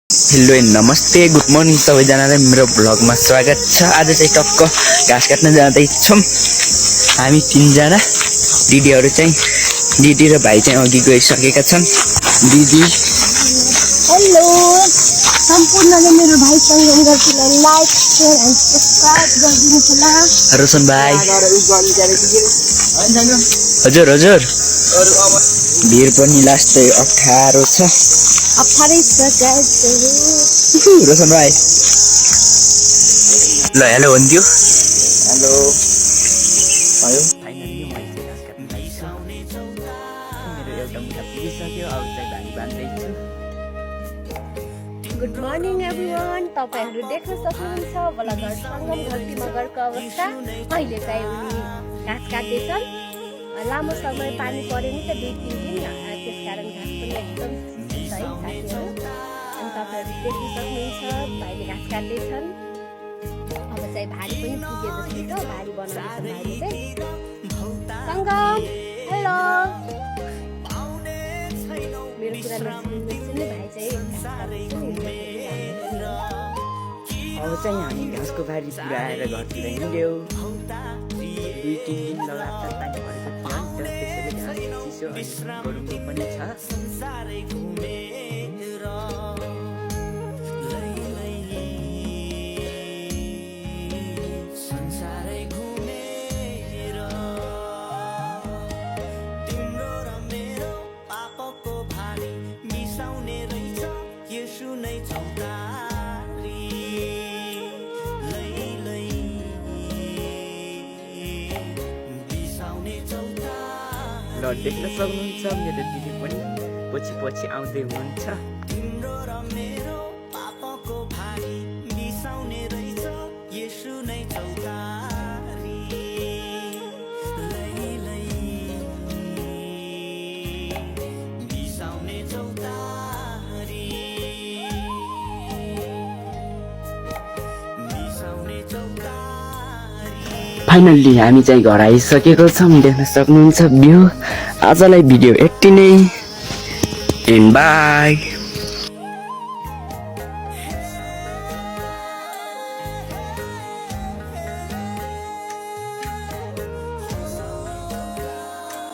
Hello and नमस्ते good morning सबैजनालाई मेरो भ्लगमा स्वागत छ। आज चाहिँ टक्क घाँस काट्न जाँदैछौँ हामी तीनजना। दिदीहरू चाहिँ दिदी र भाइ चाहिँ अघि गइसकेका छन्। दिदी हेलो सम्पूर्णले मेरो भाइ सङ्गमगर्तीलाई लाइक शेयर एन्ड सब्स्क्राइब गरिदिनुहोस् होला। रोशन भाइ हजुर हजुर भिड पनि लास्टै अप्ठ्यारो छ। अप्ठ्यारै छ गाइस। रोशन भाइ ल हेलो भन्दियो। हेलो भयो फाइनली मैले चाहिँ घाँस काट्न जाइछु। मेरो एउटा मुठा पुगिसक्यो, अब चाहिँ भाइ बाँध्दैछु। Good morning everyone. तपाईहरु देख्न सक्नुहुन्छ बलगर सङ्गमगर्तीमा घरको अवस्था। अहिले चाहिँ उनी घाँस काट्दैछन्। लामो समय पानी परे नि त 2-3 दिन, त्यसकारण घाँस पनि एकदम सही काट्यो। अनि तपाईहरु देख्न सक्नुहुन्छ भाइले घाँस काट्दैछन्। अब चाहिँ भारी पनि पुगे जस्तो छ। भारी बनाउँदैछ भाइले चाहिँ। सङ्गम हेलो मेरो कुरा नसुन्ने भाइ चाहिँ घाँस काट्दैछ। अब चाहिँ हामी घाँसको बारी पुऱ्याएर घरतिर हिँड्यौँ। 2-3 दिन लगातार पानी परेको थियो, त्यसैले घाँस चिसो अनि गरुङ्गो पनि छ। देख्न सक्नुहुन्छ मेरो दिदी पनि पछि पछि आउँदै हुनुहुन्छ। फाइनल्ली हामी चाहिँ घर आइसकेको छौँ। देख्न सक्नुहुन्छ भ्यू। आजलाई भिडियो यति नै एन्ड बाई।